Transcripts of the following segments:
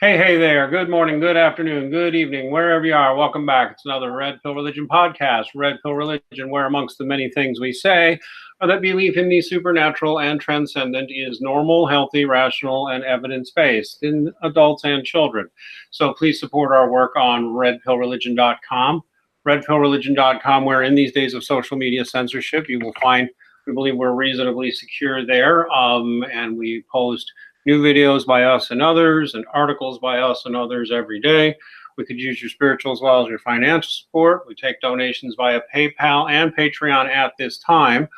Hey there. Good morning, good afternoon, good evening, wherever you are. Welcome back. It's another Red Pill Religion podcast. Red Pill Religion, where amongst the many things we say are that belief in the supernatural and transcendent is normal, healthy, rational, and evidence-based in adults and children. So please support our work on redpillreligion.com. Redpillreligion.com, where in these days of social media censorship, you will find, we believe we're reasonably secure there, and we post new videos by us and others, and articles by us and others every day. We could use your spiritual as well as your financial support. We take donations via PayPal and Patreon at this time,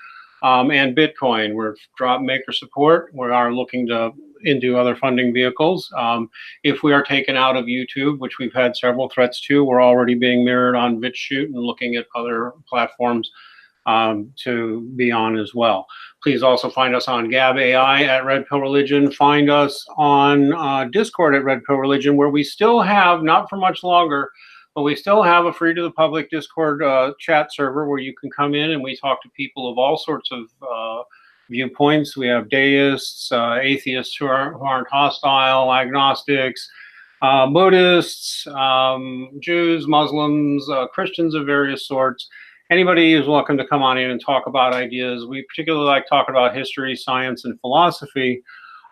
and Bitcoin. We're drop maker support. We are looking into other funding vehicles. If we are taken out of YouTube, which we've had several threats to, we're already being mirrored on BitChute and looking at other platforms to be on as well. Please also find us on Gab AI at Red Pill Religion. Find us on Discord at Red Pill Religion, where we still have, not for much longer, but we still have a free to the public Discord chat server where you can come in and we talk to people of all sorts of viewpoints. We have deists, atheists who aren't hostile, agnostics, Buddhists, Jews, Muslims, Christians of various sorts. Anybody is welcome to come on in and talk about ideas. We particularly like talking about history, science, and philosophy,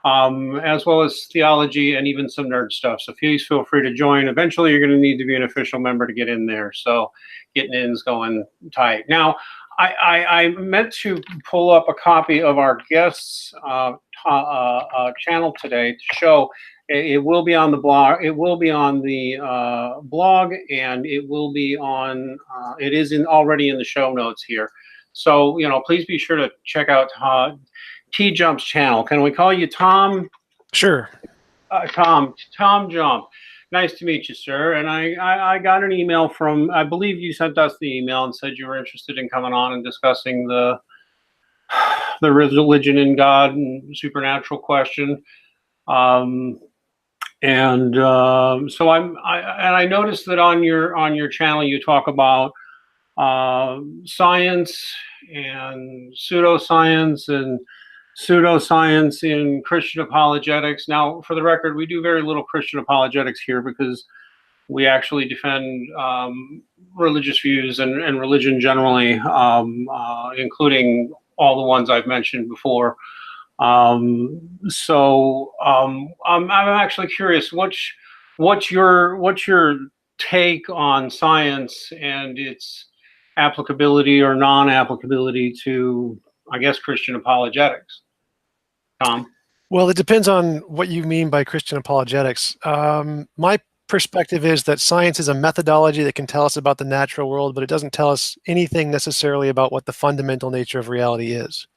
as well as theology and even some nerd stuff. So please feel free to join. Eventually, you're going to need to be an official member to get in there. So getting in is going tight. Now, I meant to pull up a copy of our guest's channel today to show. It will be on the blog. It will be on the blog, and it will be on. It is already in the show notes here. So please be sure to check out TJump's channel. Can we call you Tom? Sure. Tom Jump. Nice to meet you, sir. And I got an email from. I believe you sent us the email and said you were interested in coming on and discussing the religion in God and supernatural question. So I noticed that on your channel you talk about science and pseudoscience in Christian apologetics. Now, for the record, we do very little Christian apologetics here because we actually defend religious views and religion generally, including all the ones I've mentioned before. I'm actually curious, what's your take on science and its applicability or non-applicability to, I guess, Christian apologetics? Tom? Well, it depends on what you mean by Christian apologetics. My perspective is that science is a methodology that can tell us about the natural world, but it doesn't tell us anything necessarily about what the fundamental nature of reality is.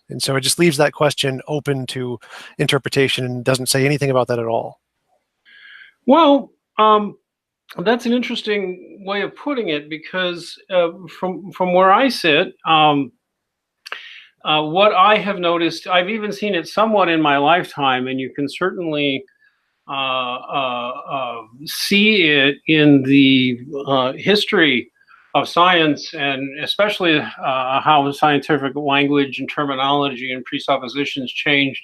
And so it just leaves that question open to interpretation and doesn't say anything about that at all. Well, that's an interesting way of putting it, because from where I sit, what I have noticed, I've even seen it somewhat in my lifetime, and you can certainly see it in the history of science, and especially how scientific language and terminology and presuppositions changed,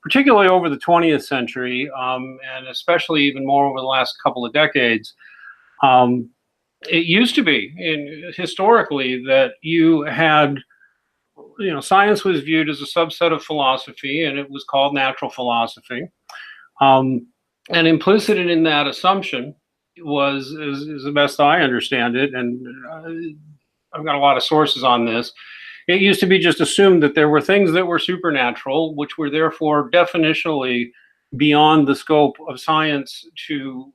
particularly over the 20th century, and especially even more over the last couple of decades. It used to be, historically, that you had, science was viewed as a subset of philosophy, and it was called natural philosophy. And implicit in that assumption was, is the best I understand it, and I've got a lot of sources on this, it used to be just assumed that there were things that were supernatural, which were therefore definitionally beyond the scope of science to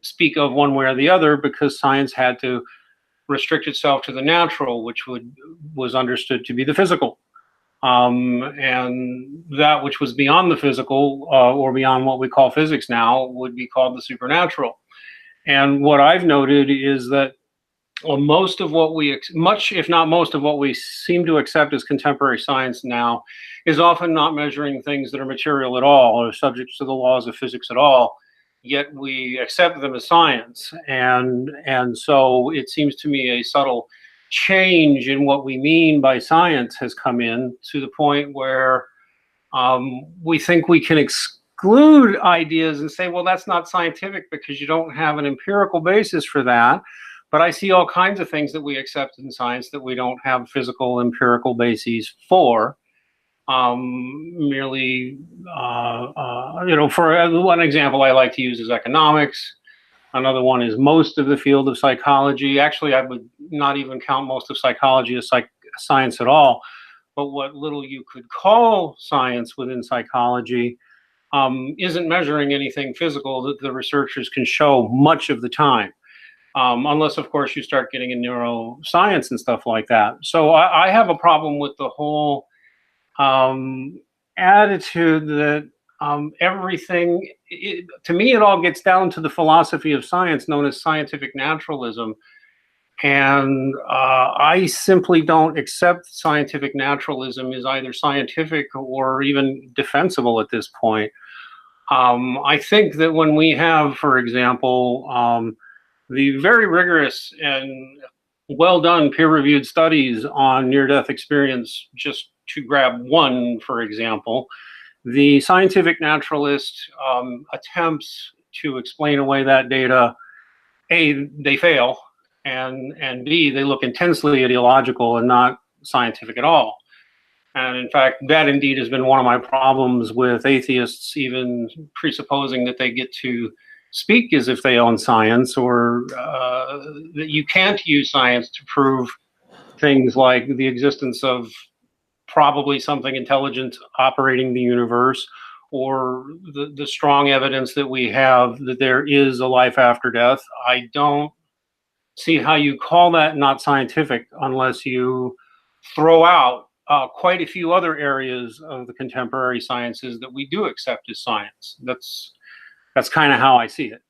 speak of one way or the other, because science had to restrict itself to the natural, which was understood to be the physical. And that which was beyond the physical, or beyond what we call physics now, would be called the supernatural. And what I've noted is that most of what much, if not most of what we seem to accept as contemporary science now is often not measuring things that are material at all or subject to the laws of physics at all, yet we accept them as science. And so it seems to me a subtle change in what we mean by science has come in, to the point where we think we can exclude ideas and say, well, that's not scientific because you don't have an empirical basis for that. But I see all kinds of things that we accept in science that we don't have physical empirical bases for. Merely, for one example I like to use is economics. Another one is most of the field of psychology. Actually, I would not even count most of psychology as science at all. But what little you could call science within psychology isn't measuring anything physical that the researchers can show much of the time. Unless, of course, you start getting in neuroscience and stuff like that. So I have a problem with the whole attitude that everything, to me, it all gets down to the philosophy of science known as scientific naturalism. And I simply don't accept scientific naturalism as either scientific or even defensible at this point. I think that when we have, for example, the very rigorous and well done peer-reviewed studies on near-death experience, just to grab one, for example, the scientific naturalist attempts to explain away that data. A, they fail, and B, they look intensely ideological and not scientific at all. And in fact, that indeed has been one of my problems with atheists, even presupposing that they get to speak as if they own science, or that you can't use science to prove things like the existence of probably something intelligent operating the universe, or the strong evidence that we have that there is a life after death. I don't see how you call that not scientific unless you throw out quite a few other areas of the contemporary sciences that we do accept as science. That's kind of how I see it.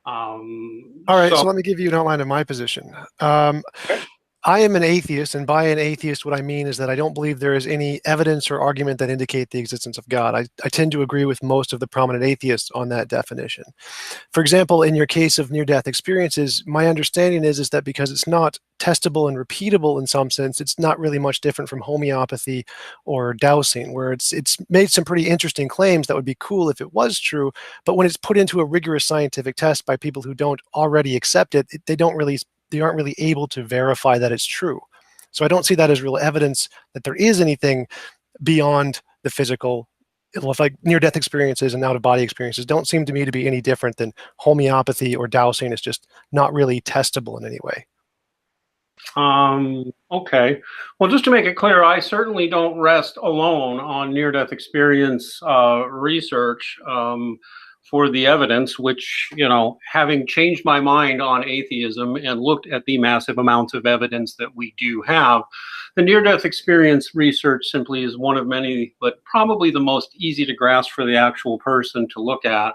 All right, so let me give you an outline of my position. Okay. I am an atheist, and by an atheist, what I mean is that I don't believe there is any evidence or argument that indicate the existence of God. I tend to agree with most of the prominent atheists on that definition. For example, in your case of near-death experiences, my understanding is that because it's not testable and repeatable in some sense, it's not really much different from homeopathy or dowsing, where it's made some pretty interesting claims that would be cool if it was true, but when it's put into a rigorous scientific test by people who don't already accept it, they aren't really able to verify that it's true. So I don't see that as real evidence that there is anything beyond the physical. Like near-death experiences and out-of-body experiences don't seem to me to be any different than homeopathy or dowsing. It's just not really testable in any way. Okay. Well, just to make it clear, I certainly don't rest alone on near-death experience research for the evidence, which, having changed my mind on atheism and looked at the massive amounts of evidence that we do have, the near-death experience research simply is one of many, but probably the most easy to grasp for the actual person to look at.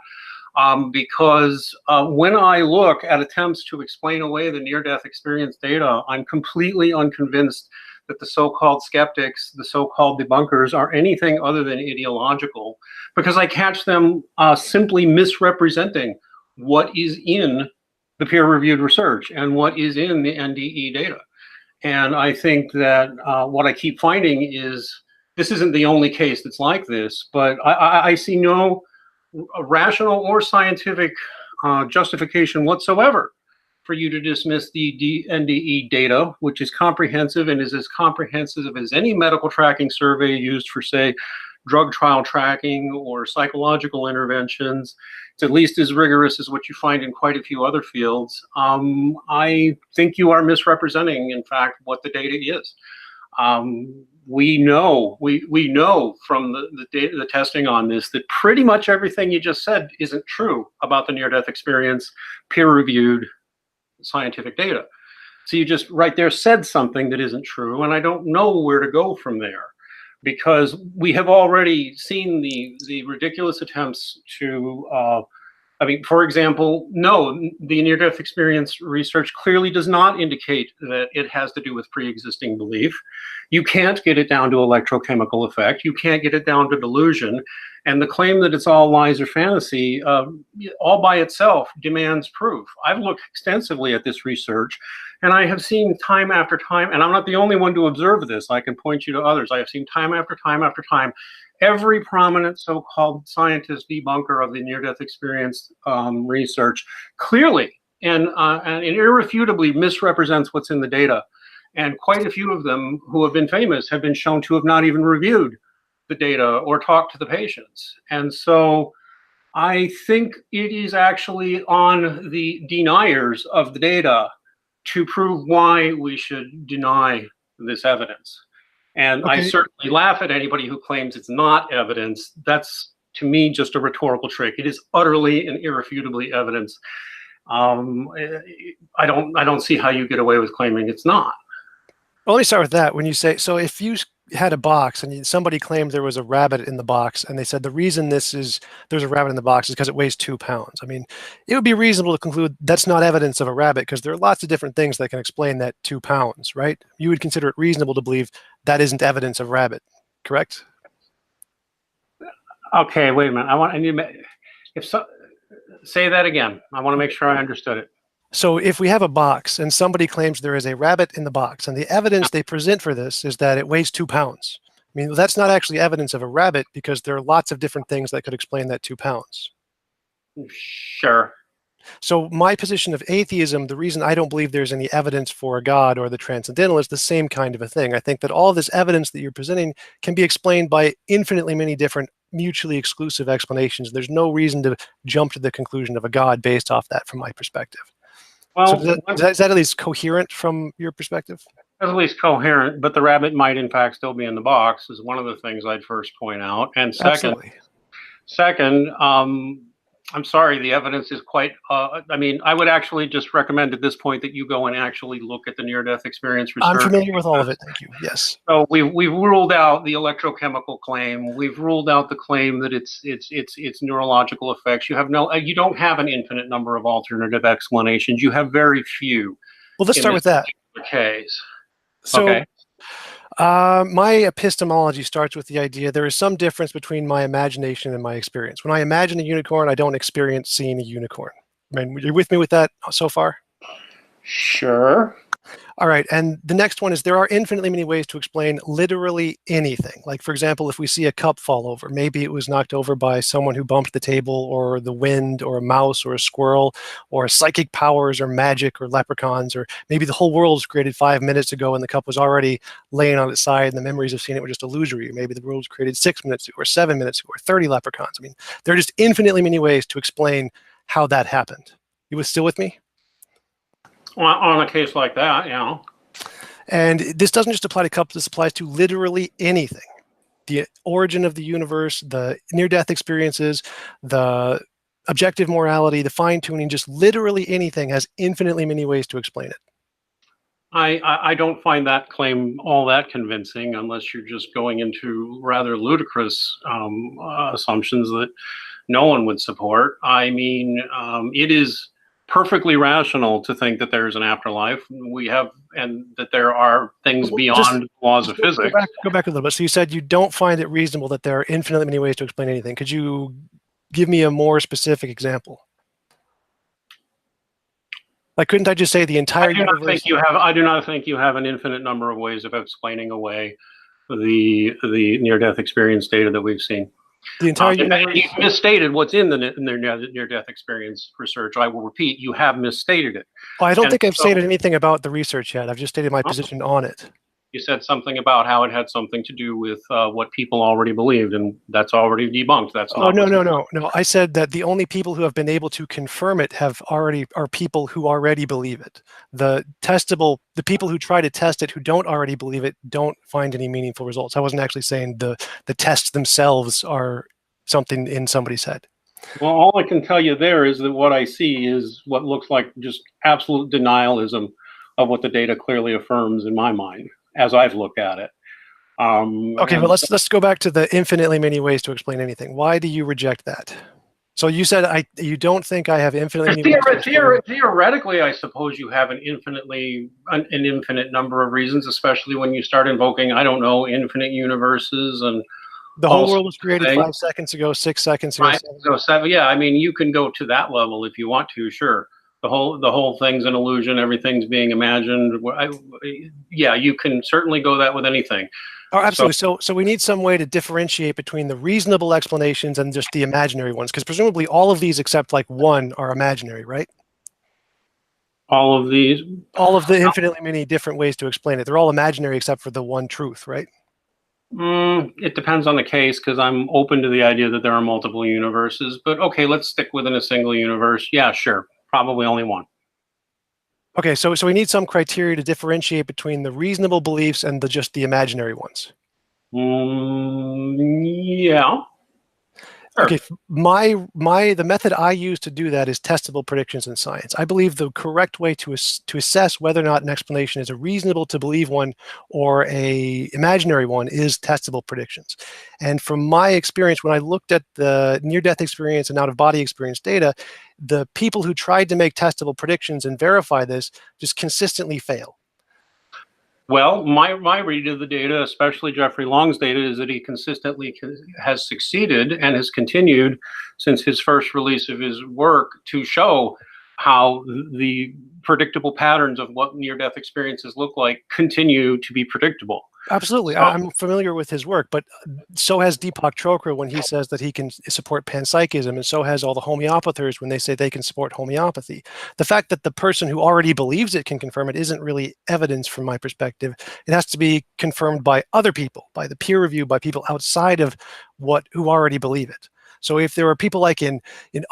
Because when I look at attempts to explain away the near-death experience data, I'm completely unconvinced that the so-called skeptics, the so-called debunkers, are anything other than ideological, because I catch them simply misrepresenting what is in the peer-reviewed research and what is in the NDE data. And I think that what I keep finding is, this isn't the only case that's like this, but I see no rational or scientific justification whatsoever for you to dismiss the NDE data, which is comprehensive and is as comprehensive as any medical tracking survey used for, say, drug trial tracking or psychological interventions. It's at least as rigorous as what you find in quite a few other fields. I think you are misrepresenting, in fact, what the data is. We know from the data, the testing on this, that pretty much everything you just said isn't true about the near-death experience, peer-reviewed scientific data. So you just right there said something that isn't true, and I don't know where to go from there, because we have already seen the ridiculous attempts to for example, no, the near-death experience research clearly does not indicate that it has to do with pre-existing belief. You can't get it down to electrochemical effect. You can't get it down to delusion. And the claim that it's all lies or fantasy, all by itself, demands proof. I've looked extensively at this research, and I have seen time after time, and I'm not the only one to observe this. I can point you to others. I have seen time after time after time, every prominent so-called scientist debunker of the near-death experience research clearly and irrefutably misrepresents what's in the data. And quite a few of them who have been famous have been shown to have not even reviewed the data or talked to the patients. And so I think it is actually on the deniers of the data to prove why we should deny this evidence. And I certainly laugh at anybody who claims it's not evidence. That's, to me, just a rhetorical trick. It is utterly and irrefutably evidence. I don't see how you get away with claiming it's not. Well, let me start with that. When you say, so if you had a box and somebody claimed there was a rabbit in the box, and they said the reason there's a rabbit in the box is because it weighs 2 pounds. I mean, it would be reasonable to conclude that's not evidence of a rabbit, because there are lots of different things that can explain that 2 pounds, right? You would consider it reasonable to believe that isn't evidence of rabbit, correct? Okay, wait a minute. Say that again. I want to make sure I understood it. So if we have a box and somebody claims there is a rabbit in the box, and the evidence they present for this is that it weighs 2 pounds. I mean, that's not actually evidence of a rabbit, because there are lots of different things that could explain that 2 pounds. Sure. So my position of atheism, the reason I don't believe there's any evidence for a God or the transcendental, is the same kind of a thing. I think that all this evidence that you're presenting can be explained by infinitely many different mutually exclusive explanations. There's no reason to jump to the conclusion of a God based off that, from my perspective. Well, so is that at least coherent from your perspective? At least coherent, but the rabbit might in fact still be in the box is one of the things I'd first point out. And second, I'm sorry, the evidence is quite, I mean, I would actually just recommend at this point that you go and actually look at the near-death experience research. I'm familiar with all of it, thank you, yes. So we've ruled out the electrochemical claim. We've ruled out the claim that it's neurological effects. You don't have an infinite number of alternative explanations. You have very few. Well, let's start with that. Case. So, okay. My epistemology starts with the idea there is some difference between my imagination and my experience. When I imagine a unicorn, I don't experience seeing a unicorn. I mean, you're with me with that so far? Sure. All right, and the next one is there are infinitely many ways to explain literally anything. Like, for example, if we see a cup fall over, maybe it was knocked over by someone who bumped the table, or the wind, or a mouse, or a squirrel, or psychic powers, or magic, or leprechauns, or maybe the whole world was created 5 minutes ago and the cup was already laying on its side and the memories of seeing it were just illusory. Or maybe the world was created 6 minutes ago, or 7 minutes ago, or 30 leprechauns. I mean, there are just infinitely many ways to explain how that happened. You still with me? On a case like that, yeah. And this doesn't just apply to cups, this applies to literally anything. The origin of the universe, the near-death experiences, the objective morality, the fine-tuning, just literally anything has infinitely many ways to explain it. I don't find that claim all that convincing, unless you're just going into rather ludicrous assumptions that no one would support. I mean, it is perfectly rational to think that there's an afterlife. And that there are things beyond laws of physics. Go back a little bit. So you said you don't find it reasonable that there are infinitely many ways to explain anything. Could you give me a more specific example? Like, couldn't I just say the entire universe? I do not think you have an infinite number of ways of explaining away the near-death experience data that we've seen. The entire universe. You misstated what's in the near-death experience research. I will repeat, you have misstated it. Well, I don't think I've stated anything about the research yet. I've just stated my position on it. You said something about how it had something to do with what people already believed, and that's already debunked. That's not. Oh, no. I said that the only people who have been able to confirm it are people who already believe it. The people who try to test it who don't already believe it don't find any meaningful results. I wasn't actually saying the tests themselves are something in somebody's head. Well, all I can tell you there is that what I see is what looks like just absolute denialism of what the data clearly affirms in my mind, as I've looked at it. Okay, well, let's go back to the infinitely many ways to explain anything. Why do you reject that? So you said you don't think I have infinitely many ways to theoretically, I suppose you have an infinite number of reasons, especially when you start invoking, I don't know, infinite universes and the whole world was created 5 seconds ago, 6 seconds ago. Right. So 7. Yeah, I mean, you can go to that level if you want to. Sure. The whole thing's an illusion. Everything's being imagined. Yeah, you can certainly go that with anything. Oh, absolutely. So we need some way to differentiate between the reasonable explanations and just the imaginary ones, because presumably all of these except like one are imaginary, right? All of these. All of the infinitely many different ways to explain it. They're all imaginary except for the one truth, right? It depends on the case, because I'm open to the idea that there are multiple universes. But okay, let's stick within a single universe. Yeah, sure. Probably only one. Okay, so we need some criteria to differentiate between the reasonable beliefs and just the imaginary ones. Yeah. Sure. Okay, the method I use to do that is testable predictions in science. I believe the correct way to assess whether or not an explanation is a reasonable to believe one or a imaginary one is testable predictions. And from my experience, when I looked at the near-death experience and out-of-body experience data, the people who tried to make testable predictions and verify this just consistently fail. Well, my read of the data, especially Jeffrey Long's data, is that he consistently has succeeded and has continued since his first release of his work to show how the predictable patterns of what near-death experiences look like continue to be predictable. Absolutely. I'm familiar with his work, but so has Deepak Chopra when he says that he can support panpsychism, and so has all the homeopathers when they say they can support homeopathy. The fact that the person who already believes it can confirm it isn't really evidence from my perspective. It has to be confirmed by other people, by the peer review, by people outside of who already believe it. So if there are people like in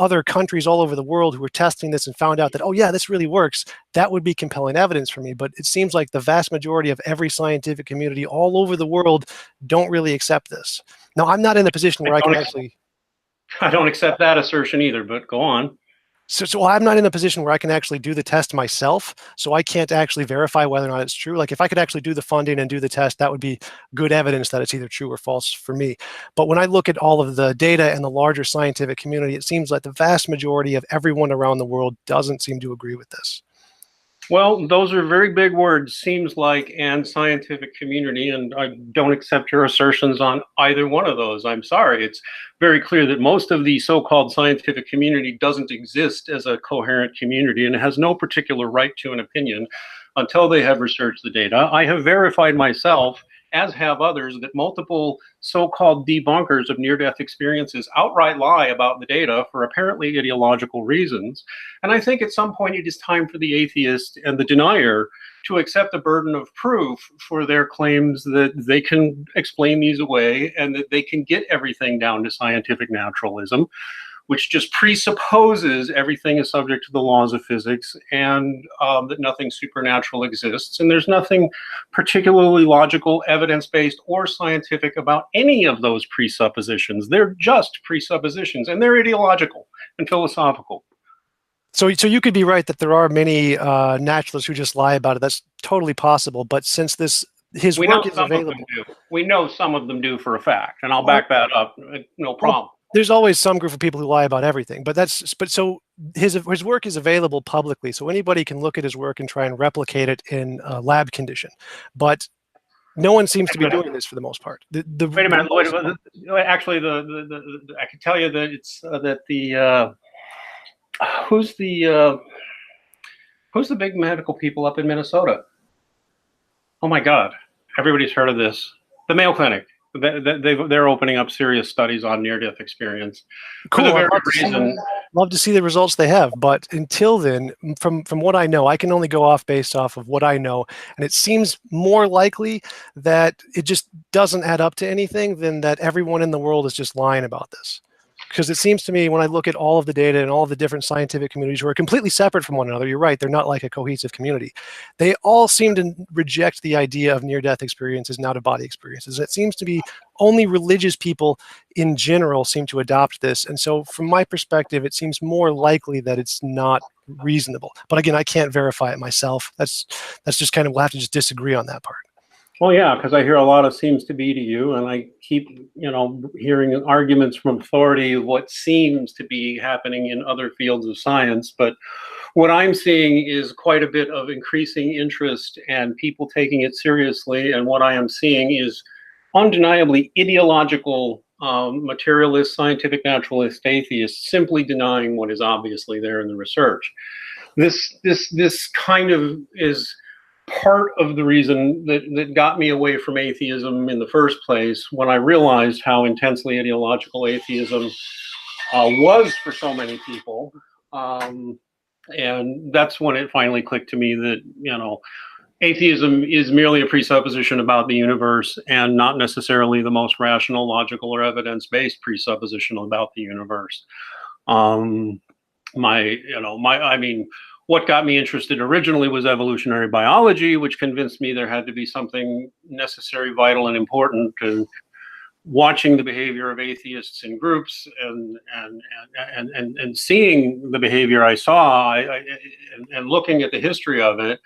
other countries all over the world who are testing this and found out that, oh yeah, this really works, that would be compelling evidence for me. But it seems like the vast majority of every scientific community all over the world don't really accept this. Now, I'm not in a position where I can actually... I don't accept that assertion either, but go on. So I'm not in a position where I can actually do the test myself, so I can't actually verify whether or not it's true. Like if I could actually do the funding and do the test, that would be good evidence that it's either true or false for me. But when I look at all of the data and the larger scientific community, it seems like the vast majority of everyone around the world doesn't seem to agree with this. Well, those are very big words, seems like, and scientific community, and I don't accept your assertions on either one of those. I'm sorry. It's very clear that most of the so-called scientific community doesn't exist as a coherent community and has no particular right to an opinion until they have researched the data. I have verified myself, as have others, that multiple so-called debunkers of near-death experiences outright lie about the data for apparently ideological reasons. And I think at some point it is time for the atheist and the denier to accept the burden of proof for their claims that they can explain these away and that they can get everything down to scientific naturalism, which just presupposes everything is subject to the laws of physics and that nothing supernatural exists. And there's nothing particularly logical, evidence-based, or scientific about any of those presuppositions. They're just presuppositions, and they're ideological and philosophical. So you could be right that there are many naturalists who just lie about it. That's totally possible. But since his work is available, we know some of them do for a fact, and I'll back that up. No problem. Well, there's always some group of people who lie about everything, but so his work is available publicly, so anybody can look at his work and try and replicate it in a lab condition. But no one seems to be doing this for the most part. Wait a minute. Actually, I can tell you that it's that the who's the big medical people up in Minnesota? Oh my God, everybody's heard of this. The Mayo Clinic. They're opening up serious studies on near-death experience. Cool. Love to see the results they have, but until then, from what I know, I can only go based off of what I know, and it seems more likely that it just doesn't add up to anything than that everyone in the world is just lying about this. Because it seems to me, when I look at all of the data and all of the different scientific communities who are completely separate from one another, you're right, they're not like a cohesive community. They all seem to reject the idea of near-death experiences and out-of-body experiences. It seems to be only religious people in general seem to adopt this. And so from my perspective, it seems more likely that it's not reasonable. But again, I can't verify it myself. That's just kind of, we'll have to just disagree on that part. Well, yeah, because I hear a lot of seems to be to you, and I keep, hearing arguments from authority of what seems to be happening in other fields of science. But what I'm seeing is quite a bit of increasing interest and people taking it seriously. And what I am seeing is undeniably ideological materialist, scientific naturalist atheists simply denying what is obviously there in the research. This kind of is part of the reason that got me away from atheism in the first place, when I realized how intensely ideological atheism was for so many people. And that's when it finally clicked to me that, atheism is merely a presupposition about the universe and not necessarily the most rational, logical, or evidence-based presupposition about the universe. What got me interested originally was evolutionary biology, which convinced me there had to be something necessary, vital, and important. And watching the behavior of atheists in groups and seeing the behavior I saw, and looking at the history of it,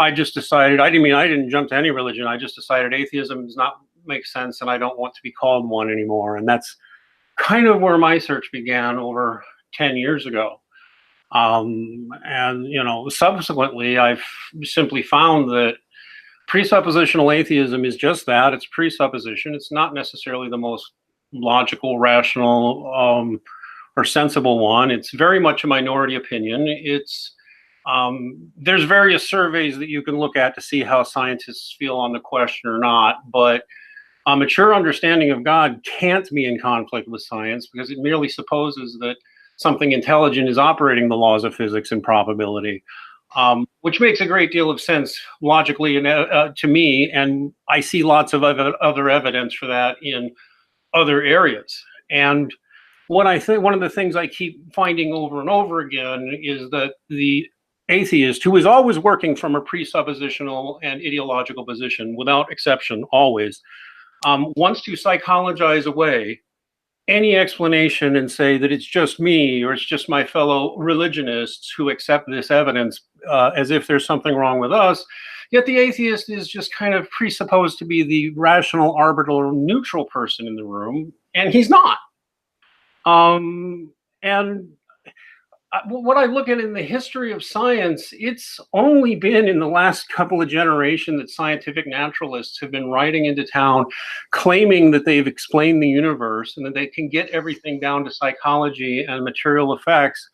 I just decided, I didn't jump to any religion. I just decided atheism does not make sense, and I don't want to be called one anymore. And that's kind of where my search began over 10 years ago. Subsequently, I've simply found that presuppositional atheism is just that. It's presupposition. It's not necessarily the most logical, rational, or sensible one. It's very much a minority opinion. There's various surveys that you can look at to see how scientists feel on the question or not, but a mature understanding of God can't be in conflict with science, because it merely supposes that something intelligent is operating the laws of physics and probability, which makes a great deal of sense logically and to me, and I see lots of other evidence for that in other areas. And what I think, one of the things I keep finding over and over again is that the atheist, who is always working from a presuppositional and ideological position, without exception, always, wants to psychologize away any explanation and say that it's just me or it's just my fellow religionists who accept this evidence as if there's something wrong with us. Yet the atheist is just kind of presupposed to be the rational, arbitral, neutral person in the room, and he's not. What I look at in the history of science, it's only been in the last couple of generations that scientific naturalists have been riding into town claiming that they've explained the universe and that they can get everything down to psychology and material effects.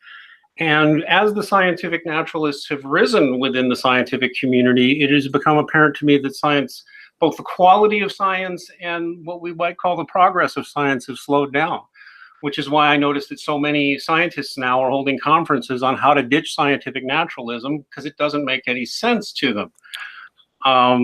And as the scientific naturalists have risen within the scientific community, it has become apparent to me that science, both the quality of science and what we might call the progress of science, have slowed down. Which is why I noticed that so many scientists now are holding conferences on how to ditch scientific naturalism, because it doesn't make any sense to them. I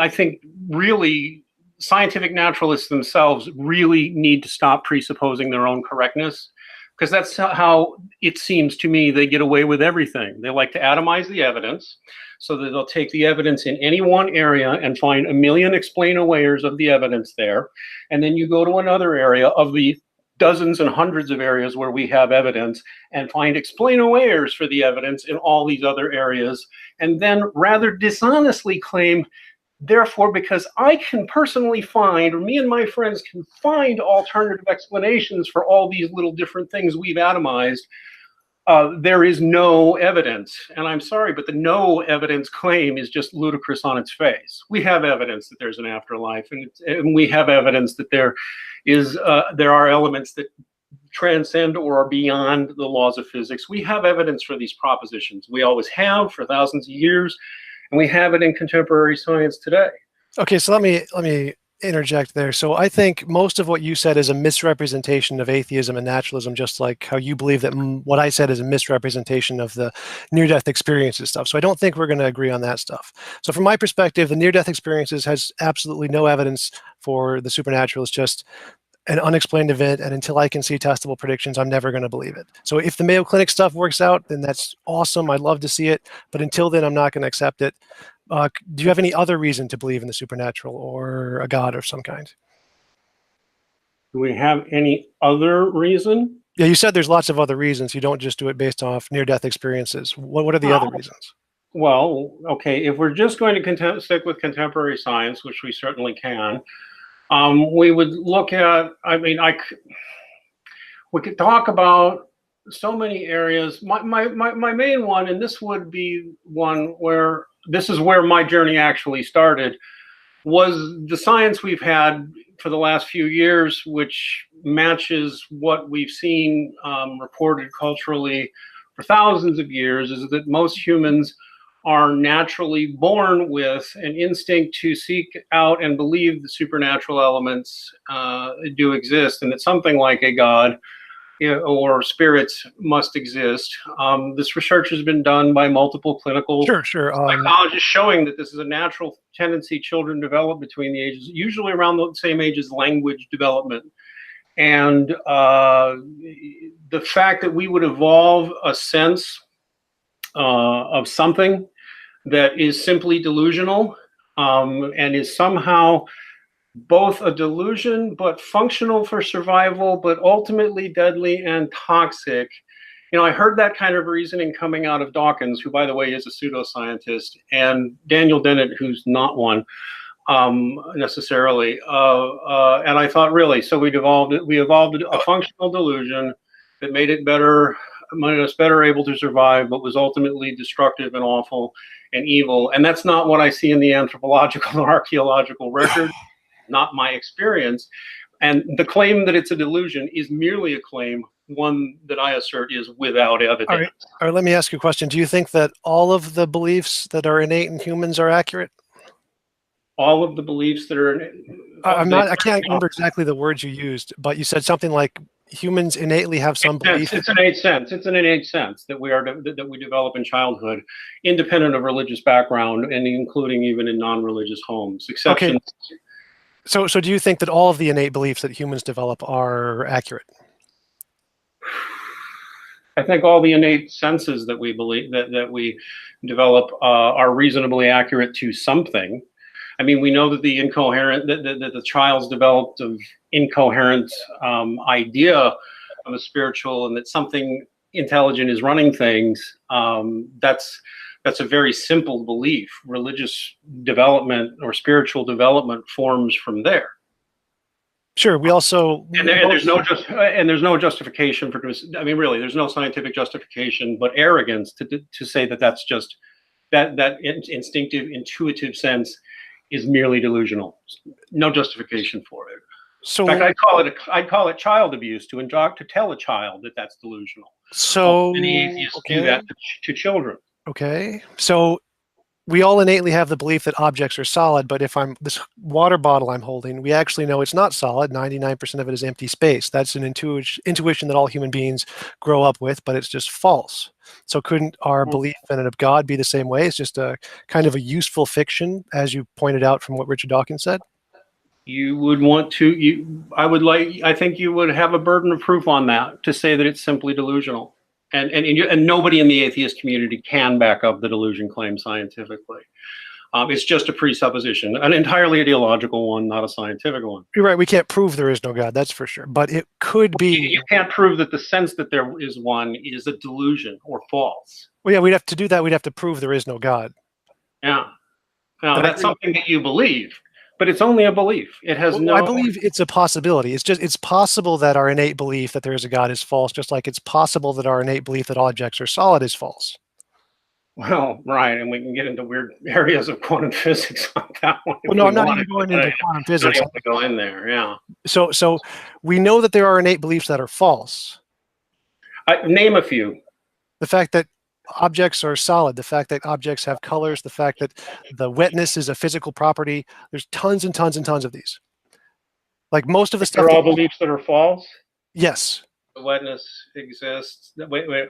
think really scientific naturalists themselves really need to stop presupposing their own correctness, because that's how it seems to me they get away with everything. They like to atomize the evidence, so that they'll take the evidence in any one area and find a million explain-awayers of the evidence there. And then you go to another area of the dozens and hundreds of areas where we have evidence and find explain-awayers for the evidence in all these other areas. And then rather dishonestly claim, therefore, because I can personally find, or me and my friends can find alternative explanations for all these little different things we've atomized, there is no evidence. And I'm sorry, but the no evidence claim is just ludicrous on its face. We have evidence that there's an afterlife, and we have evidence that there are elements that transcend or are beyond the laws of physics. We have evidence for these propositions. We always have for thousands of years, and we have it in contemporary science today. Okay, so let me interject there. So I think most of what you said is a misrepresentation of atheism and naturalism, just like how you believe that what I said is a misrepresentation of the near-death experiences stuff. So I don't think we're going to agree on that stuff. So from my perspective, the near-death experiences has absolutely no evidence for the supernatural. It's just an unexplained event, and until I can see testable predictions, I'm never going to believe it. So if the Mayo Clinic stuff works out, then that's awesome. I'd love to see it, but until then, I'm not going to accept it. Do you have any other reason to believe in the supernatural or a god of some kind? Do we have any other reason? Yeah, you said there's lots of other reasons. You don't just do it based off near-death experiences. What are the other reasons? Well, okay, if we're just going to stick with contemporary science, which we certainly can, we would look at, we could talk about so many areas. My main one, and this would be one where, this is where my journey actually started, was the science we've had for the last few years, which matches what we've seen reported culturally for thousands of years, is that most humans are naturally born with an instinct to seek out and believe the supernatural elements do exist, and that something like a god, or spirits must exist. This research has been done by multiple clinical psychologists showing that this is a natural tendency children develop between the ages, usually around the same age as language development. And the fact that we would evolve a sense of something that is simply delusional and is somehow both a delusion but functional for survival, but ultimately deadly and toxic. I heard that kind of reasoning coming out of Dawkins, who, by the way, is a pseudoscientist, and Daniel Dennett, who's not one necessarily. And I thought, really, so we evolved a functional delusion that made us better able to survive, but was ultimately destructive and awful and evil. And that's not what I see in the anthropological or archaeological record. Not my experience. And the claim that it's a delusion is merely a claim, one that I assert is without evidence. All right, let me ask you a question. Do you think that all of the beliefs that are innate in humans are accurate? All of the beliefs that are innate? I can't remember exactly the words you used, but you said something like humans innately have some belief. It's an innate sense. It's an innate sense that we develop in childhood, independent of religious background, and including even in non-religious homes. Exceptions. Okay. So do you think that all of the innate beliefs that humans develop are accurate? I think all the innate senses that we believe that we develop are reasonably accurate to something. I mean, we know that the incoherent that the child's developed of incoherent idea of a spiritual, and that something intelligent is running things. That's a very simple belief. Religious development or spiritual development forms from there. Sure. We also there's no justification for. I mean, really, there's no scientific justification, but arrogance to say that that's just that instinctive, intuitive sense is merely delusional. No justification for it. So, in fact, I'd call it child abuse to tell a child that that's delusional. So many atheists do that to children. Okay, so we all innately have the belief that objects are solid, but if this water bottle I'm holding, we actually know it's not solid. 99% of it is empty space. That's an intuition that all human beings grow up with, but it's just false. So couldn't our belief in a God be the same way? It's just a kind of a useful fiction, as you pointed out from what Richard Dawkins said? You would want to, I think you would have a burden of proof on that to say that it's simply delusional. And nobody in the atheist community can back up the delusion claim scientifically. It's just a presupposition, an entirely ideological one, not a scientific one. You're right. We can't prove there is no God, that's for sure. But it could be. You can't prove that the sense that there is one is a delusion or false. Well, yeah, we'd have to do that. We'd have to prove there is no God. Yeah. Now, that's something that you believe. But it's only a belief. It has no. I believe it's a possibility. It's possible that our innate belief that there is a God is false, just like it's possible that our innate belief that objects are solid is false. Well, right, and we can get into weird areas of quantum physics on that one. Well, no, I'm not even going into quantum physics. I have to go in there, yeah. So we know that there are innate beliefs that are false. Name a few. The fact that objects are solid, the fact that objects have colors, the fact that the wetness is a physical property. There's tons and tons and tons of these. Like most of the stuff. They're all beliefs that are false? Yes. The wetness exists. Wait.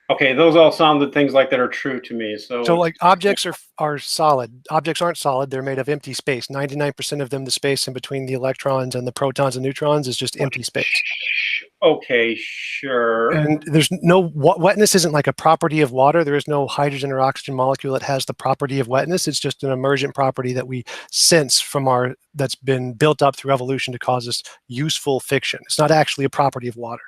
Okay, those all sounded things like that are true to me. So like objects are solid. Objects aren't solid. They're made of empty space. 99% of them, the space in between the electrons and the protons and neutrons is just empty space. Okay, sure. And there's no wetness isn't like a property of water. There is no hydrogen or oxygen molecule that has the property of wetness. It's just an emergent property that we sense from that's been built up through evolution to cause us useful fiction. It's not actually a property of water.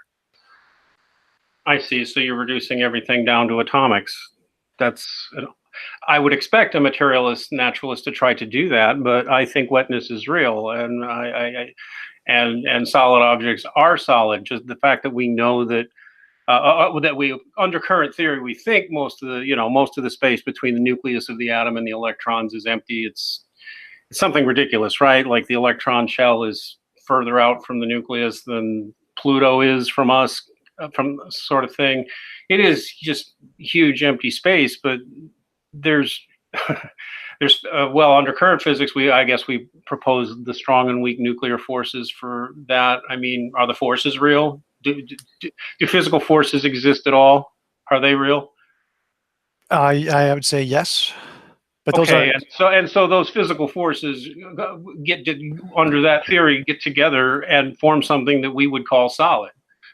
I see. So you're reducing everything down to atomics. I would expect a materialist naturalist to try to do that, but I think wetness is real, and and solid objects are solid. Just the fact that we know that under current theory, we think most of the space between the nucleus of the atom and the electrons is empty. It's something ridiculous, right? Like the electron shell is further out from the nucleus than Pluto is from us. From sort of thing. It is just huge empty space, but there's well, under current physics, I guess we propose the strong and weak nuclear forces for that. I mean, are the forces real? Do physical forces exist at all? Are they real? I would say yes, but those Okay, are and so those physical forces get under that theory get together and form something that we would call solid,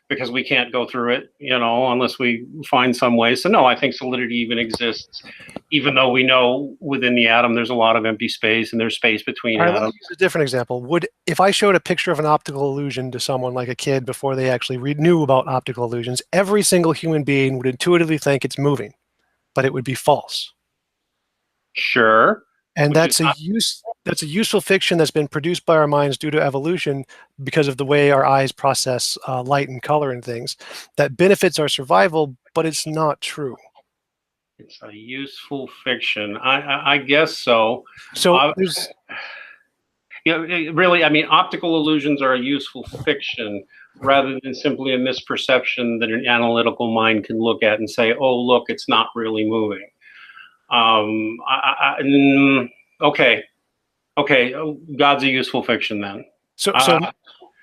because we can't go through it, unless we find some way. So no, I think solidity even exists, even though we know within the atom there's a lot of empty space and there's space between All right, atoms. let me use a different example. If I showed a picture of an optical illusion to someone like a kid before they actually knew about optical illusions, every single human being would intuitively think it's moving, but it would be false. Sure. And that's a useful fiction that's been produced by our minds due to evolution because of the way our eyes process light and color and things. That benefits our survival, but it's not true. It's a useful fiction. I guess so. So there's... really, I mean, optical illusions are a useful fiction rather than simply a misperception that an analytical mind can look at and say, oh, look, it's not really moving. Okay. God's a useful fiction then.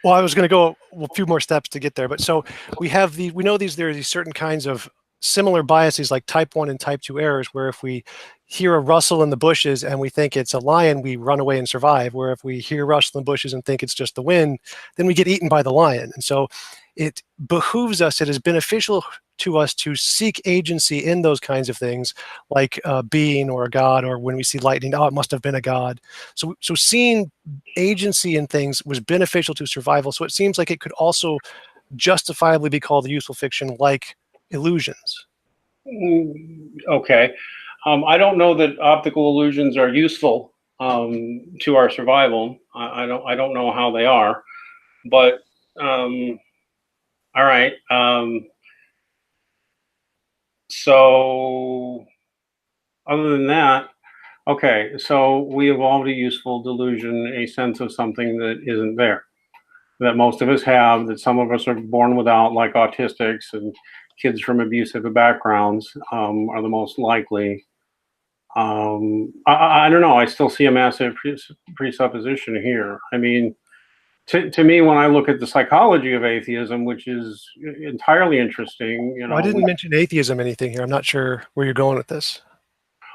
Well, I was going to go a few more steps to get there, but so we know there are these certain kinds of similar biases like type 1 and type 2 errors, where if we hear a rustle in the bushes and we think it's a lion, we run away and survive. Where if we hear rustle in the bushes and think it's just the wind, then we get eaten by the lion. And so it behooves us, it is beneficial to us to seek agency in those kinds of things, like a being or a god, or when we see lightning, oh, it must have been a god. So seeing agency in things was beneficial to survival. So it seems like it could also justifiably be called a useful fiction, like illusions. Okay. I don't know that optical illusions are useful to our survival. I don't know how they are, but all right. So other than that, okay, so we evolved a useful delusion, a sense of something that isn't there, that most of us have, that some of us are born without, like autistics and kids from abusive backgrounds are the most likely. I don't know. I still see a massive presupposition here. I mean, to me, when I look at the psychology of atheism, which is entirely interesting, Well, I didn't mention atheism anything here. I'm not sure where you're going with this.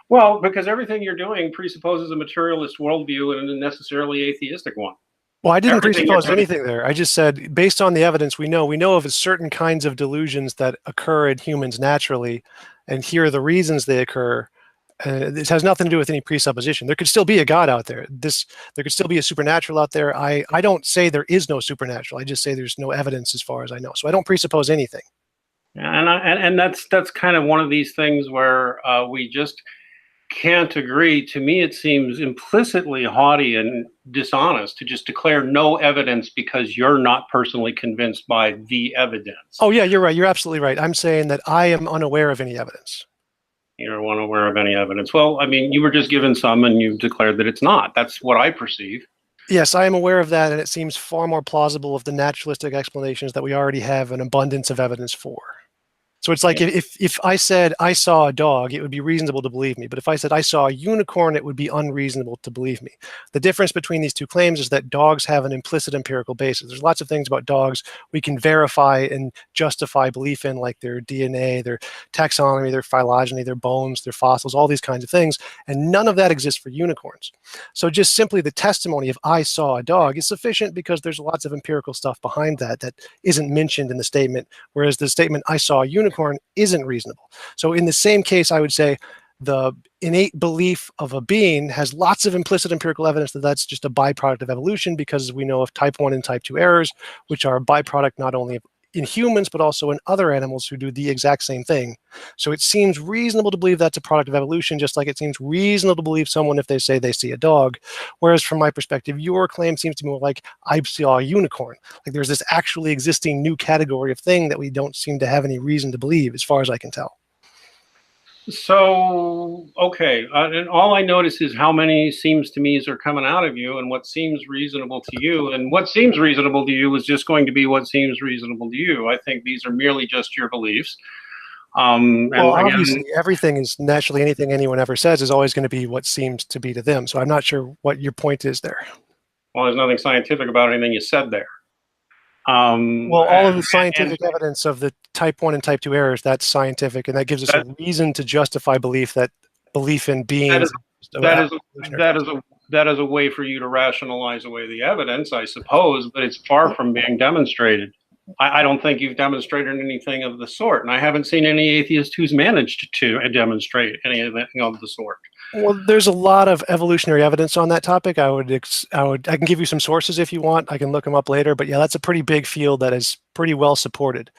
Well, because everything you're doing presupposes a materialist worldview and a necessarily atheistic one. Well, I didn't presuppose anything there. I just said, based on the evidence we know of certain kinds of delusions that occur in humans naturally, and here are the reasons they occur. This has nothing to do with any presupposition. There could still be a God out there. There could still be a supernatural out there. I don't say there is no supernatural. I just say there's no evidence as far as I know. So I don't presuppose anything. And that's kind of one of these things where we just can't agree. To me, it seems implicitly haughty and dishonest to just declare no evidence because you're not personally convinced by the evidence. Oh yeah, you're right. You're absolutely right. I'm saying that I am unaware of any evidence. You're unaware of any evidence. Well, I mean, you were just given some and you declared that it's not. That's what I perceive. Yes, I am aware of that, and it seems far more plausible of the naturalistic explanations that we already have an abundance of evidence for. So it's like if I said I saw a dog, it would be reasonable to believe me. But if I said I saw a unicorn, it would be unreasonable to believe me. The difference between these two claims is that dogs have an implicit empirical basis. There's lots of things about dogs we can verify and justify belief in, like their DNA, their taxonomy, their phylogeny, their bones, their fossils, all these kinds of things. And none of that exists for unicorns. So just simply the testimony of I saw a dog is sufficient because there's lots of empirical stuff behind that isn't mentioned in the statement, whereas the statement I saw a unicorn isn't reasonable. So in the same case, I would say the innate belief of a being has lots of implicit empirical evidence that that's just a byproduct of evolution, because we know of type 1 and type 2 errors, which are a byproduct not only of in humans, but also in other animals who do the exact same thing. So it seems reasonable to believe that's a product of evolution, just like it seems reasonable to believe someone if they say they see a dog. Whereas from my perspective, your claim seems to be more like, I saw a unicorn. Like there's this actually existing new category of thing that we don't seem to have any reason to believe, as far as I can tell. So, okay, and all I notice is how many seems to me are coming out of you and what seems reasonable to you. And what seems reasonable to you is just going to be what seems reasonable to you. I think these are merely just your beliefs. Well, again, obviously, everything is naturally anything anyone ever says is always going to be what seems to be to them. So I'm not sure what your point is there. well, there's nothing scientific about anything you said there. Well, all of the scientific evidence of the type 1 and type 2 errors, that's scientific, and that gives us a reason to justify belief in beings. That is a way for you to rationalize away the evidence, I suppose, but it's far from being demonstrated. I don't think you've demonstrated anything of the sort, and I haven't seen any atheist who's managed to demonstrate anything of the sort. Well, there's a lot of evolutionary evidence on that topic. I can give you some sources if you want. I can look them up later, but yeah, that's a pretty big field that is pretty well supported.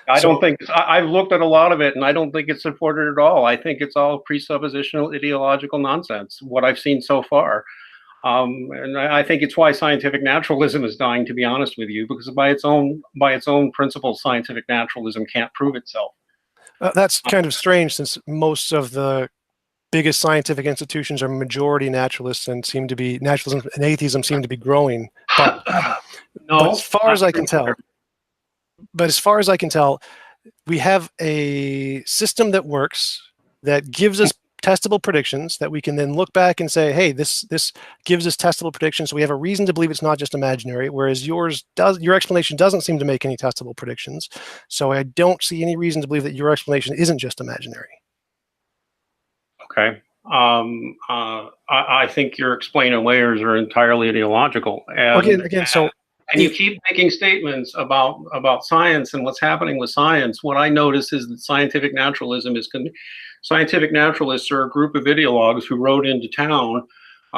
I've looked at a lot of it, and I don't think it's supported at all. I think it's all presuppositional ideological nonsense, what I've seen so far. And I think it's why scientific naturalism is dying, to be honest with you, because by its own principles, scientific naturalism can't prove itself. That's kind of strange, since most of the biggest scientific institutions are majority naturalists, and naturalism and atheism seem to be growing. But as far as I can tell, we have a system that works, that gives us testable predictions that we can then look back and say, hey, this gives us testable predictions, so we have a reason to believe it's not just imaginary, whereas your explanation doesn't seem to make any testable predictions. So I don't see any reason to believe that your explanation isn't just imaginary. Okay. I think your explaining layers are entirely ideological. And you keep making statements about science and what's happening with science. What I notice is that scientific naturalists are a group of ideologues who rode into town,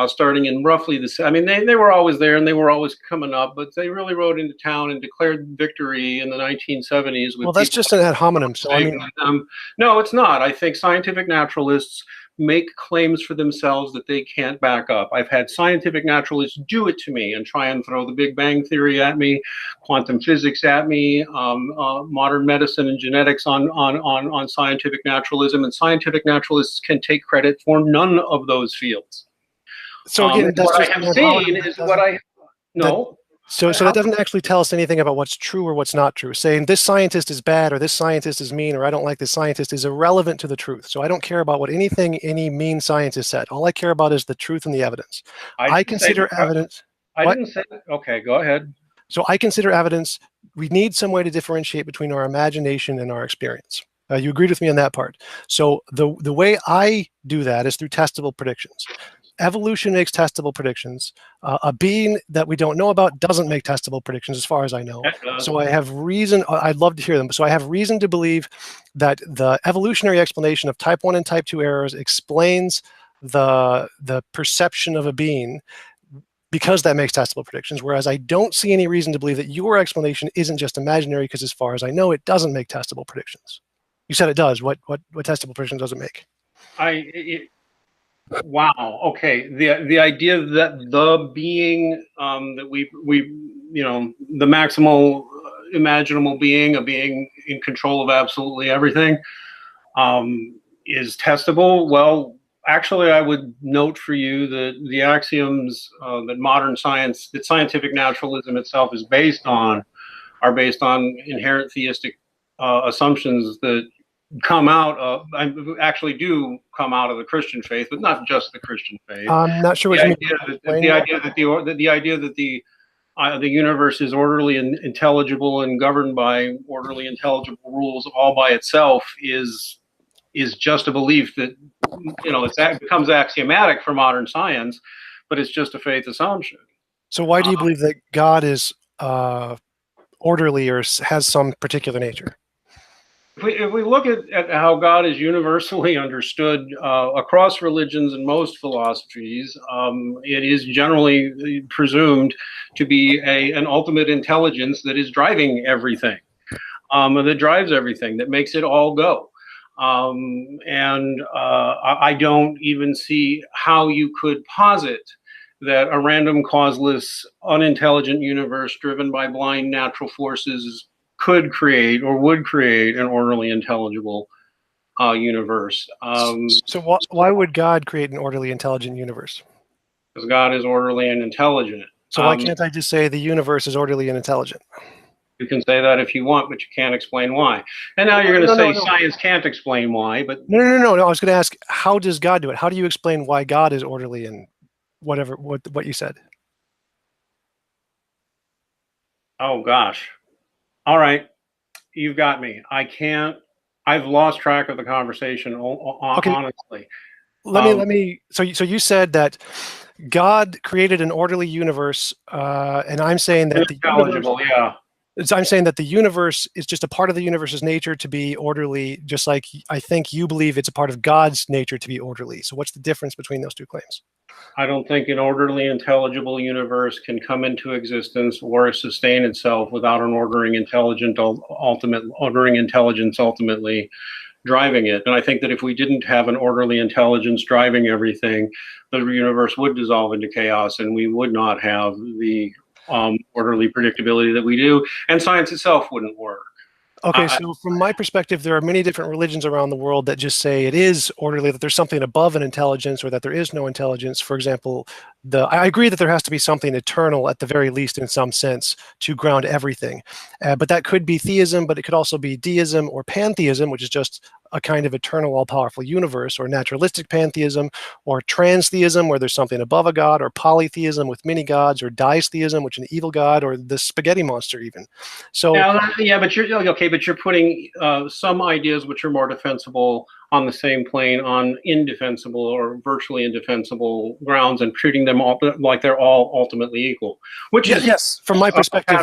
starting in roughly they were always there and they were always coming up, but they really rode into town and declared victory in the 1970s. Well, that's just an ad hominem. So no, it's not. I think scientific naturalists make claims for themselves that they can't back up. I've had scientific naturalists do it to me and try and throw the Big Bang Theory at me, quantum physics at me, modern medicine and genetics on scientific naturalism, and scientific naturalists can take credit for none of those fields. So again, what I have seen is what I no. So that doesn't actually tell us anything about what's true or what's not true. Saying this scientist is bad or this scientist is mean or I don't like this scientist is irrelevant to the truth. So I don't care about what any mean scientist said. All I care about is the truth and the evidence. I consider evidence. I didn't say that. Okay, go ahead. So I consider evidence. We need some way to differentiate between our imagination and our experience. You agreed with me on that part. So the way I do that is through testable predictions. Evolution makes testable predictions. A being that we don't know about doesn't make testable predictions, as far as I know. So I have reason. I'd love to hear them. So I have reason to believe that the evolutionary explanation of type 1 and type 2 errors explains the perception of a being, because that makes testable predictions. Whereas I don't see any reason to believe that your explanation isn't just imaginary, because as far as I know, it doesn't make testable predictions. You said it does. What testable prediction does it make? Wow. Okay. The idea that the being that we the maximal imaginable being, a being in control of absolutely everything, is testable. Well, actually, I would note for you that the axioms that modern science, that scientific naturalism itself is based on, are based on inherent theistic assumptions that actually do come out of the Christian faith, but not just the Christian faith. I'm not sure what you mean. The idea that the universe is orderly and intelligible and governed by orderly, intelligible rules all by itself is just a belief that it becomes axiomatic for modern science, but it's just a faith assumption. So why do you believe that God is orderly or has some particular nature? If we look at how God is universally understood across religions and most philosophies, it is generally presumed to be an ultimate intelligence that is driving everything, that drives everything, that makes it all go. I don't even see how you could posit that a random, causeless, unintelligent universe driven by blind natural forces could create or would create an orderly, intelligible universe. So why would God create an orderly, intelligent universe? Because God is orderly and intelligent. So why can't I just say the universe is orderly and intelligent? You can say that if you want, but you can't explain why. And now you're going to say science can't explain why, but no. I was going to ask, how does God do it? How do you explain why God is orderly and whatever what you said? oh gosh. All right, you've got me. I can't. I've lost track of the conversation. Okay, Honestly, let me. So you said that God created an orderly universe, and I'm saying that the universe. yeah. I'm saying that the universe is just a part of the universe's nature to be orderly, just like I think you believe it's a part of God's nature to be orderly. So what's the difference between those two claims? I don't think an orderly, intelligible universe can come into existence or sustain itself without an ordering intelligence ultimately driving it. And I think that if we didn't have an orderly intelligence driving everything, the universe would dissolve into chaos, and we would not have the orderly predictability that we do, and science itself wouldn't work. Okay, so from my perspective, there are many different religions around the world that just say it is orderly, that there's something above an intelligence or that there is no intelligence. For example, I agree that there has to be something eternal at the very least in some sense to ground everything. But that could be theism, but it could also be deism or pantheism, which is just a kind of eternal, all-powerful universe, or naturalistic pantheism, or transtheism, where there's something above a god, or polytheism with many gods, or ditheism, which is an evil god, or the spaghetti monster even. So yeah, but you're okay. But you're putting some ideas which are more defensible on the same plane on indefensible or virtually indefensible grounds, and treating them all like they're all ultimately equal. Which is yes, from my perspective,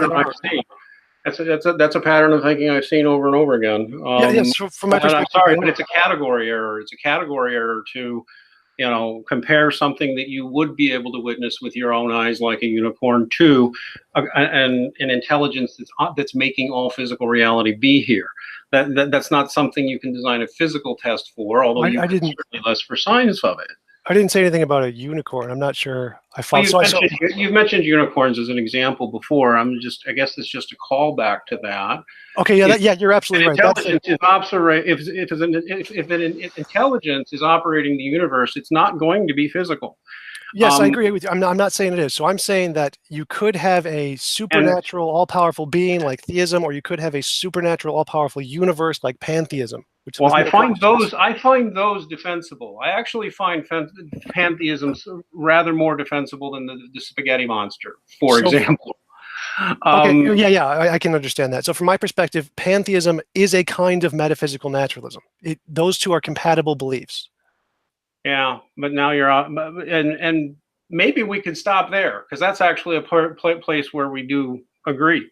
that's a pattern of thinking I've seen over and over again. Yes, from my perspective. I'm sorry, but it's a category error. It's a category error to, compare something that you would be able to witness with your own eyes, like a unicorn, to an intelligence that's making all physical reality be here. That's not something you can design a physical test for, although you can certainly less for science of it. I didn't say anything about a unicorn. I'm not sure I followed. You've mentioned unicorns as an example before. I guess it's just a callback to that. Okay, you're absolutely right. If an intelligence is operating the universe, it's not going to be physical. Yes, I agree with you. I'm not saying it is. So I'm saying that you could have a supernatural, all-powerful being like theism, or you could have a supernatural, all-powerful universe like pantheism. Well, I find those defensible. I actually find pantheism rather more defensible than the spaghetti monster, for example. Okay, I can understand that. So from my perspective, pantheism is a kind of metaphysical naturalism. Those two are compatible beliefs. Yeah, but now you're out, and maybe we could stop there, because that's actually a place where we do agree.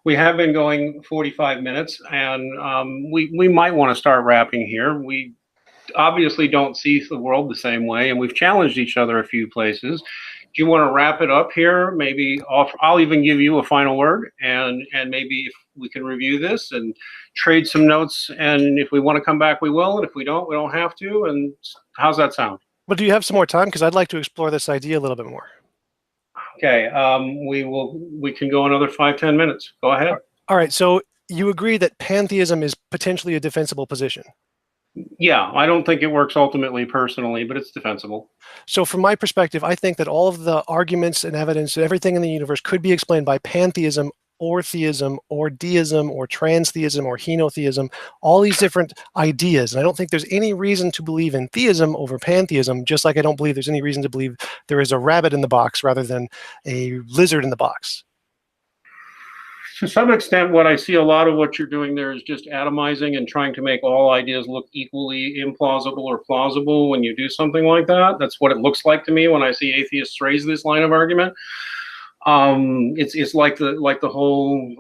We have been going 45 minutes, and we might want to start wrapping here. We obviously don't see the world the same way, and we've challenged each other a few places. Do you want to wrap it up here? Maybe I'll even give you a final word, and maybe if we can review this and trade some notes, and if we want to come back, we will, and if we don't have to. And how's that sound? Well, do you have some more time? Because I'd like to explore this idea a little bit more. Okay, we can go another 5-10 minutes. Go ahead. All right, so you agree that pantheism is potentially a defensible position? Yeah, I don't think it works ultimately personally, but it's defensible. So from my perspective, I think that all of the arguments and evidence and everything in the universe could be explained by pantheism or theism or deism or transtheism or henotheism, all these different ideas. And I don't think there's any reason to believe in theism over pantheism, just like I don't believe there's any reason to believe there is a rabbit in the box rather than a lizard in the box. To some extent, what I see a lot of what you're doing there is just atomizing and trying to make all ideas look equally implausible or plausible when you do something like that. That's what it looks like to me when I see atheists raise this line of argument. It's like the whole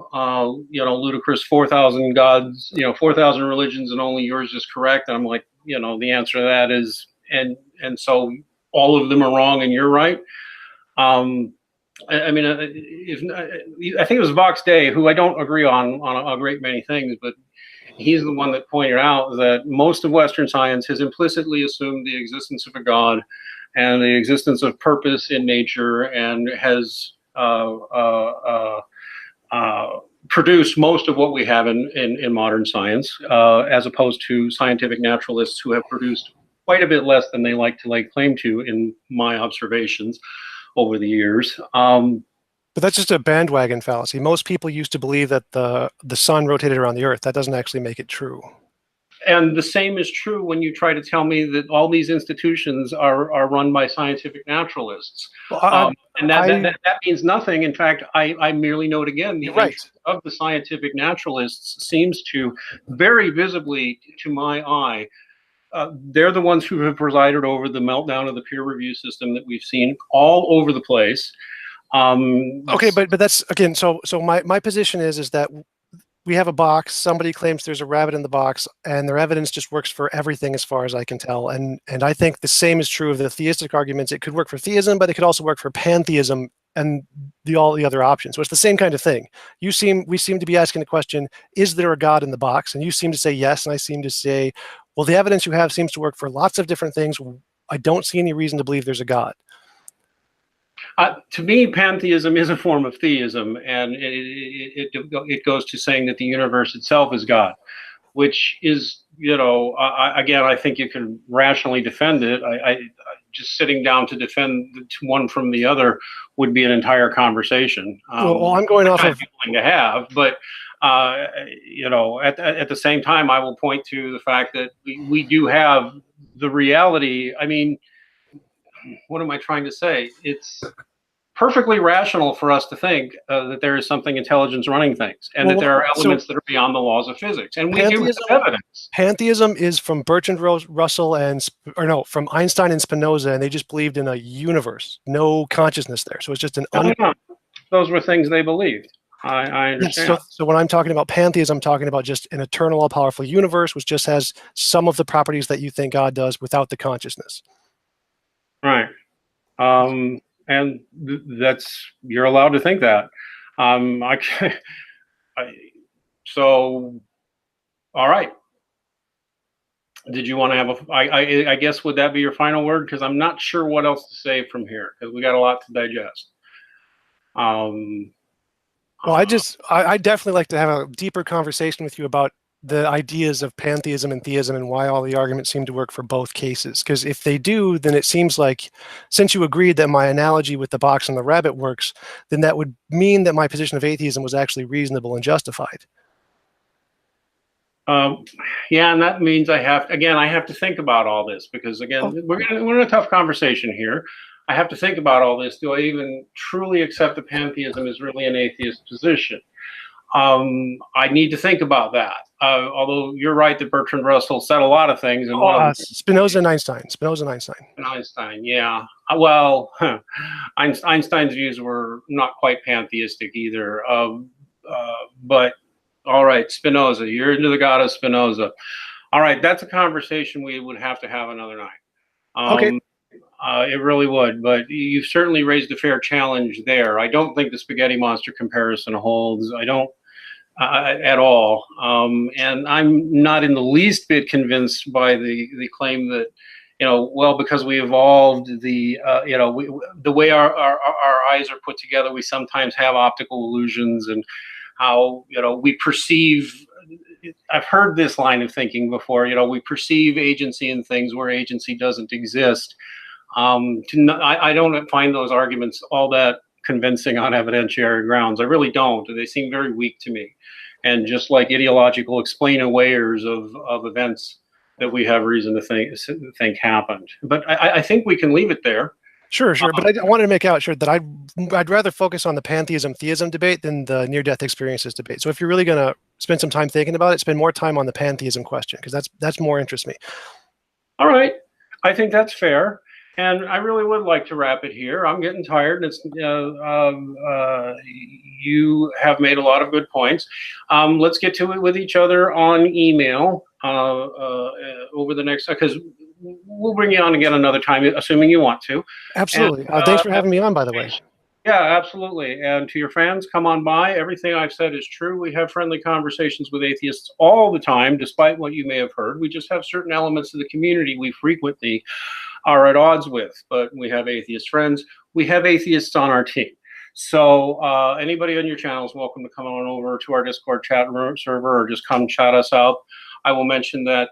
ludicrous 4,000 gods, 4,000 religions, and only yours is correct. And I'm like, the answer to that is and so all of them are wrong and you're right. I mean, I think it was Vox Day, who I don't agree on a great many things, but he's the one that pointed out that most of Western science has implicitly assumed the existence of a God and the existence of purpose in nature, and has produced most of what we have in modern science, as opposed to scientific naturalists who have produced quite a bit less than they like to lay claim to, in my observations over the years. But that's just a bandwagon fallacy. Most people used to believe that the sun rotated around the Earth. That doesn't actually make it true. And the same is true when you try to tell me that all these institutions are run by scientific naturalists. Well, and that means nothing. In fact, I merely note again the interest of the scientific naturalists seems to very visibly, to my eye, they're the ones who have presided over the meltdown of the peer review system that we've seen all over the place. Okay, but that's again. So my position is that we have a box. Somebody claims there's a rabbit in the box, and their evidence just works for everything, as far as I can tell. And I think the same is true of the theistic arguments. It could work for theism, but it could also work for pantheism and all the other options. So it's the same kind of thing. We seem to be asking the question: is there a God in the box? And you seem to say yes, and I seem to say, well, the evidence you have seems to work for lots of different things. I don't see any reason to believe there's a God. To me, pantheism is a form of theism, and it goes to saying that the universe itself is God, which is, again, I think you can rationally defend it. I just sitting down to defend one from the other would be an entire conversation. Well, I'm going off of to have, but at the same time, I will point to the fact that we do have the reality. I mean, what am I trying to say? It's perfectly rational for us to think that there is something intelligence running things, and that there are elements that are beyond the laws of physics. And we do have evidence. Pantheism is from Bertrand Russell from Einstein and Spinoza, and they just believed in a universe, no consciousness there. So it's just an those were things they believed. I understand. Yes, so when I'm talking about pantheism, I'm talking about just an eternal, all-powerful universe, which just has some of the properties that you think God does without the consciousness. Right. And that's, you're allowed to think that. So, all right. Did you want to have I guess, would that be your final word? Because I'm not sure what else to say from here, because we got a lot to digest. Well, I definitely like to have a deeper conversation with you about the ideas of pantheism and theism and why all the arguments seem to work for both cases. Because if they do, then it seems like, since you agreed that my analogy with the box and the rabbit works, then that would mean that my position of atheism was actually reasonable and justified. Yeah, and that means I have to think about all this, because again, we're in a tough conversation here. I have to think about all this. Do I even truly accept that pantheism is really an atheist position? I need to think about that. Although you're right that Bertrand Russell said a lot of things. And Spinoza and Einstein. Spinoza and Einstein. Einstein, yeah. Well, Einstein's views were not quite pantheistic either. But all right, Spinoza, you're into the God of Spinoza. All right, that's a conversation we would have to have another night. Okay. It really would, but you've certainly raised a fair challenge there. I don't think the spaghetti monster comparison holds. I don't at all. And I'm not in the least bit convinced by the claim that, well, because we evolved, the way our eyes are put together, we sometimes have optical illusions, and how, we perceive. I've heard this line of thinking before. We perceive agency in things where agency doesn't exist. I don't find those arguments all that convincing on evidentiary grounds. I really don't. They seem very weak to me, and just like ideological explain-awayers of events that we have reason to think happened. But I think we can leave it there. Sure. But I wanted to make out sure that I'd rather focus on the pantheism-theism debate than the near-death experiences debate. So if you're really going to spend some time thinking about it, spend more time on the pantheism question, because that's more interests me. All right. I think that's fair. And I really would like to wrap it here. I'm getting tired. It's you have made a lot of good points. Let's get to it with each other on email over the next, because we'll bring you on again another time, assuming you want to. Absolutely. And, thanks for having me on, by the way. Yeah, absolutely. And to your fans, come on by. Everything I've said is true. We have friendly conversations with atheists all the time, despite what you may have heard. We just have certain elements of the community we frequently are at odds with, but we have atheist friends. We have atheists on our team. So anybody on your channel is welcome to come on over to our Discord chat server, or just come chat us out. I will mention that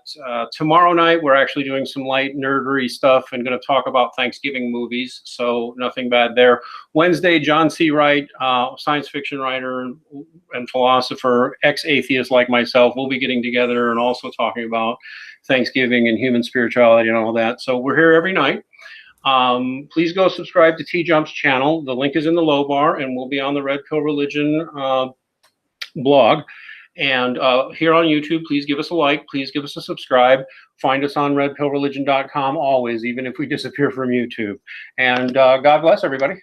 tomorrow night we're actually doing some light nerdery stuff and going to talk about Thanksgiving movies, so nothing bad there. Wednesday, John C. Wright, science fiction writer and philosopher, ex-atheist like myself, we'll be getting together and also talking about Thanksgiving and human spirituality and all that. So we're here every night. Please go subscribe to TJump's channel. The link is in the low bar, and we'll be on the Red Pill Religion blog. And here on YouTube, please give us a like. Please give us a subscribe. Find us on redpillreligion.com always, even if we disappear from YouTube. And God bless everybody.